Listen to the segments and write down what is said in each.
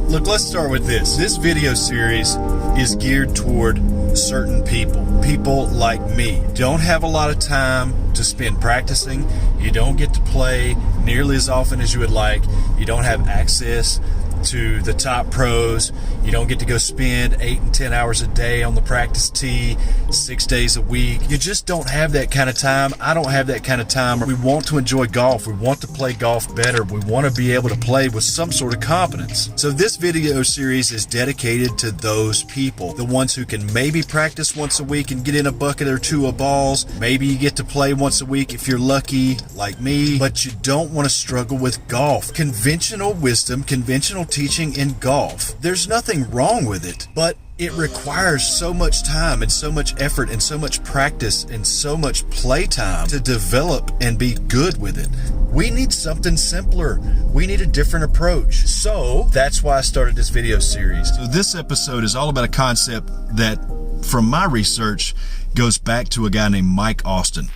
Look, let's start with this. This video series is geared toward certain people. People like me. Don't have a lot of time to spend practicing. You don't get to play nearly as often as you would like. You don't have access to the top pros. You don't get to go spend 8 and 10 hours a day on the practice tee 6 days a week. You just don't have that kind of time. I don't have that kind of time. We want to enjoy golf. We want to play golf better. We want to be able to play with some sort of competence. So this video series is dedicated to those people, the ones who can maybe practice once a week and get in a bucket or two of balls. Maybe you get to play once a week if you're lucky like me, but you don't want to struggle with golf. Conventional wisdom, conventional teaching in golf. There's nothing wrong with it, but it requires so much time and so much effort and so much practice and so much play time to develop and be good with it. We need something simpler. We need a different approach. So that's why I started this video series. So this episode is all about a concept that, from my research, goes back to a guy named Mike Austin.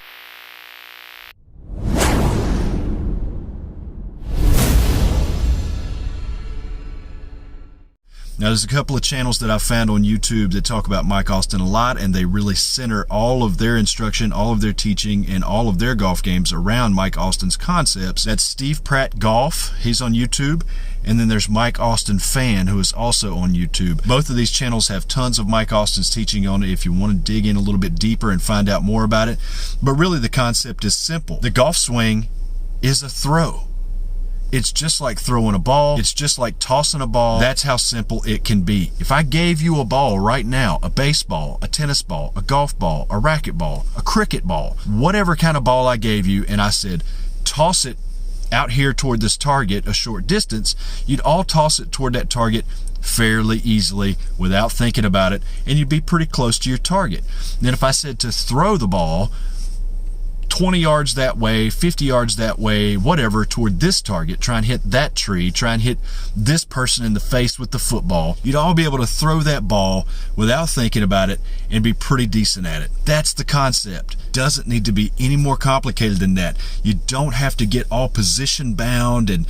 Now, there's a couple of channels that I've found on YouTube that talk about Mike Austin a lot, and they really center all of their instruction, all of their teaching, and all of their golf games around Mike Austin's concepts. That's Steve Pratt Golf. He's on YouTube. And then there's Mike Austin Fan, who is also on YouTube. Both of these channels have tons of Mike Austin's teaching on it if you want to dig in a little bit deeper and find out more about it. But really, the concept is simple. The golf swing is a throw. It's just like throwing a ball. It's just like tossing a ball. That's how simple it can be. If I gave you a ball right now, a baseball, a tennis ball, a golf ball, a racket ball, a cricket ball, whatever kind of ball I gave you, and I said, toss it out here toward this target a short distance, you'd all toss it toward that target fairly easily without thinking about it, and you'd be pretty close to your target. Then if I said to throw the ball 20 yards that way, 50 yards that way, whatever, toward this target, try and hit that tree, try and hit this person in the face with the football, you'd all be able to throw that ball without thinking about it and be pretty decent at it. That's the concept. Doesn't need to be any more complicated than that. You don't have to get all position bound and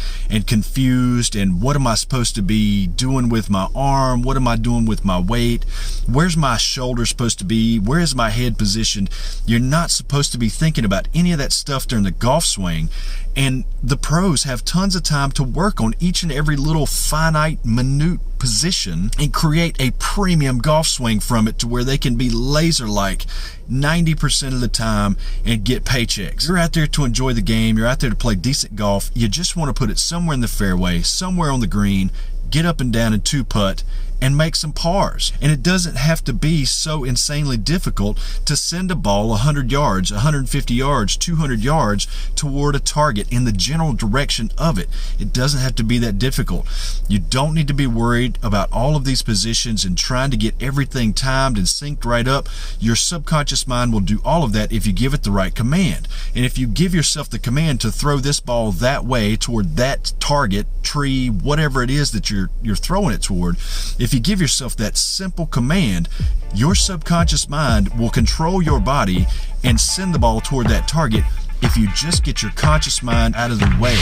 confused, and what am I supposed to be doing with my arm? What am I doing with my weight? Where's my shoulder supposed to be? Where is my head positioned? You're not supposed to be thinking about any of that stuff during the golf swing, and the pros have tons of time to work on each and every little finite, minute position and create a premium golf swing from it to where they can be laser-like 90% of the time and get paychecks. You're out there to enjoy the game. You're out there to play decent golf. You just want to put it somewhere in the fairway, somewhere on the green, get up and down and two-putt, and make some pars. And it doesn't have to be so insanely difficult to send a ball 100 yards, 150 yards, 200 yards toward a target in the general direction of it. It doesn't have to be that difficult. You don't need to be worried about all of these positions and trying to get everything timed and synced right up. Your subconscious mind will do all of that if you give it the right command. And if you give yourself the command to throw this ball that way toward that target, tree, whatever it is that you're throwing it toward, if you give yourself that simple command, your subconscious mind will control your body and send the ball toward that target if you just get your conscious mind out of the way.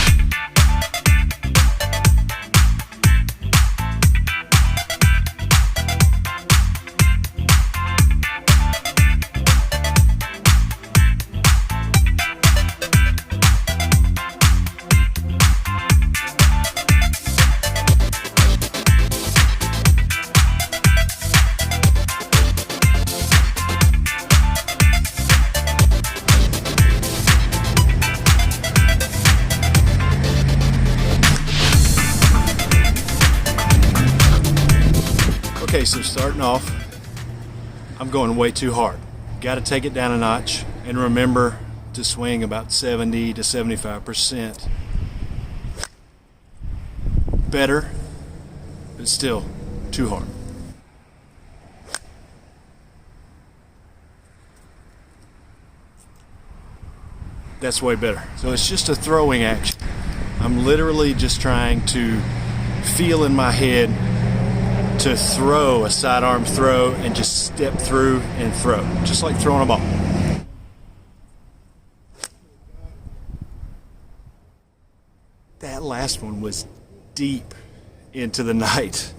Okay, so starting off, I'm going way too hard. Got to take it down a notch and remember to swing about 70 to 75%. Better, but still too hard. That's way better. So it's just a throwing action. I'm literally just trying to feel in my head to throw a sidearm throw and just step through and throw, just like throwing a ball. That last one was deep into the night.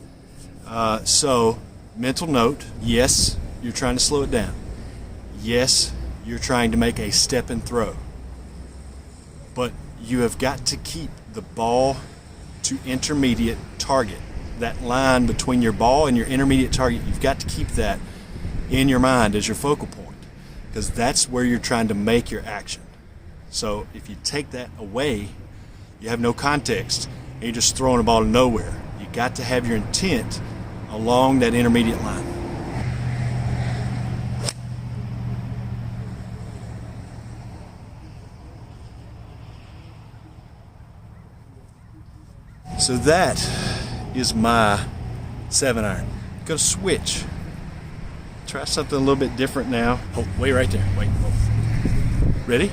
So mental note, yes, you're trying to slow it down. Yes, you're trying to make a step and throw. But you have got to keep the ball to intermediate target. That line between your ball and your intermediate target, you've got to keep that in your mind as your focal point, because that's where you're trying to make your action. So if you take that away, you have no context and you're just throwing a ball to nowhere. You got to have your intent along that intermediate line. So that is my 7-iron. Go switch. Try something a little bit different now. Oh, wait right there. Wait. Oh. Ready?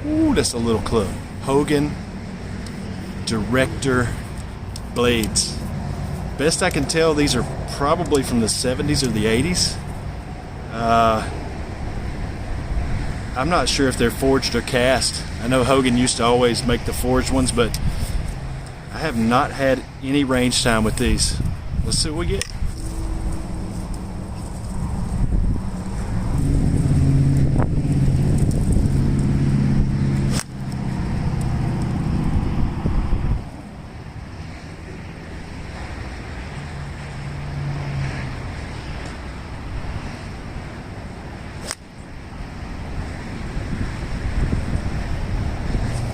Ooh, that's a little club. Hogan Director blades. Best I can tell, these are probably from the 70s or the 80s. I'm not sure if they're forged or cast. I know Hogan used to always make the forged ones, but I have not had any range time with these. Let's see what we get.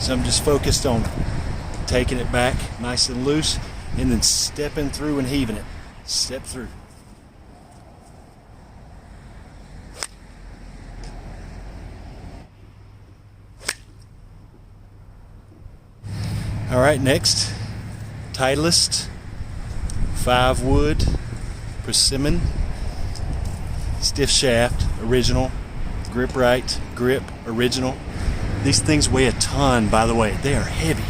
So I'm just focused on taking it back nice and loose and then stepping through and heaving it. Step through. All right, next, Titleist 5 wood persimmon, stiff shaft, original, grip right, grip, original. These things weigh a ton, by the way. They are heavy.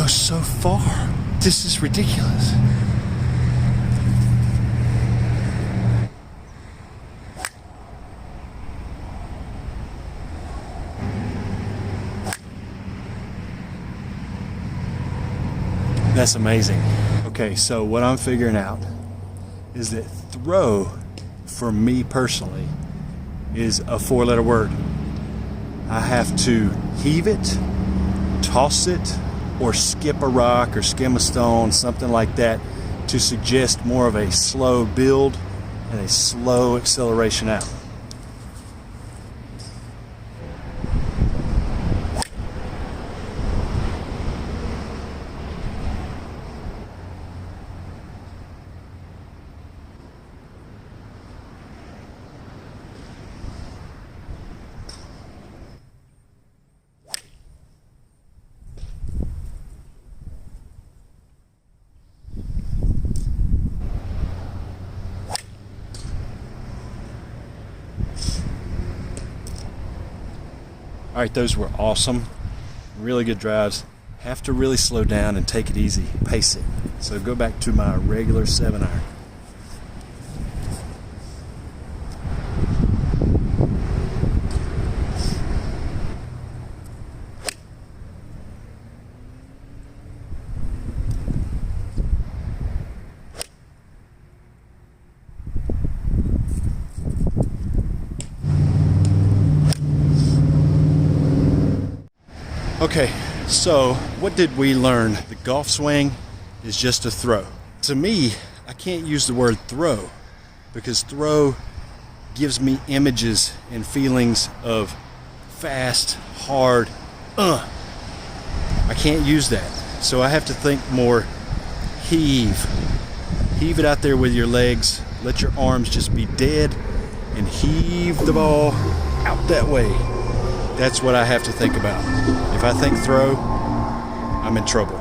So far. This is ridiculous. That's amazing. Okay, so what I'm figuring out is that throw, for me personally, is a 4-letter word. I have to heave it, toss it, or skip a rock or skim a stone, something like that, to suggest more of a slow build and a slow acceleration out. All right, those were awesome. Really good drives. Have to really slow down and take it easy, pace it. So go back to my regular 7-iron. Okay, so what did we learn? The golf swing is just a throw. To me, I can't use the word throw because throw gives me images and feelings of fast, hard, I can't use that. So I have to think more heave. Heave it out there with your legs. Let your arms just be dead and heave the ball out that way. That's what I have to think about. If I think throw, I'm in trouble.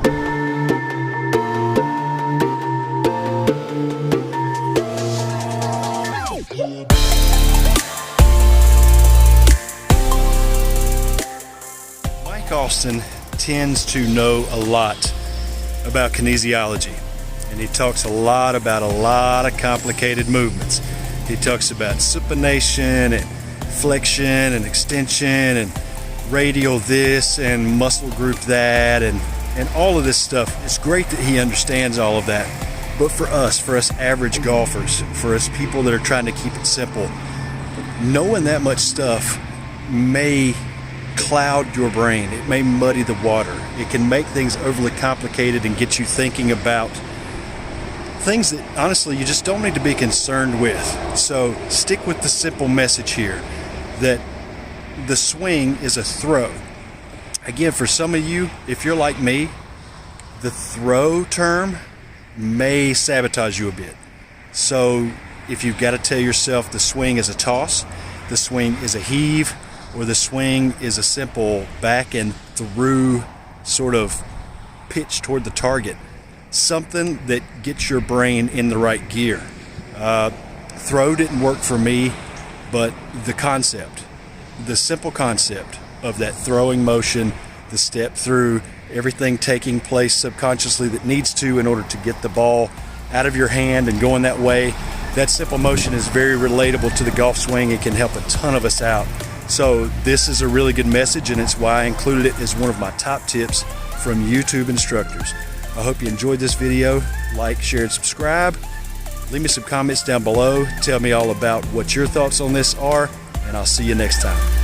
Mike Austin tends to know a lot about kinesiology, and he talks a lot about a lot of complicated movements. He talks about supination and flexion and extension and radial this and muscle group that and all of this stuff. It's great that he understands all of that, but for us average golfers, for us people that are trying to keep it simple, knowing that much stuff may cloud your brain. It may muddy the water. It can make things overly complicated and get you thinking about things that honestly you just don't need to be concerned with. So stick with the simple message here that the swing is a throw. Again, for some of you, if you're like me, the throw term may sabotage you a bit. So if you've got to tell yourself the swing is a toss, the swing is a heave, or the swing is a simple back and through sort of pitch toward the target, something that gets your brain in the right gear. Throw didn't work for me, but the concept, the simple concept of that throwing motion, the step through, everything taking place subconsciously that needs to in order to get the ball out of your hand and going that way, that simple motion is very relatable to the golf swing. It can help a ton of us out. So this is a really good message, and it's why I included it as one of my top tips from YouTube instructors. I hope you enjoyed this video. Like, share, and subscribe. Leave me some comments down below. Tell me all about what your thoughts on this are, and I'll see you next time.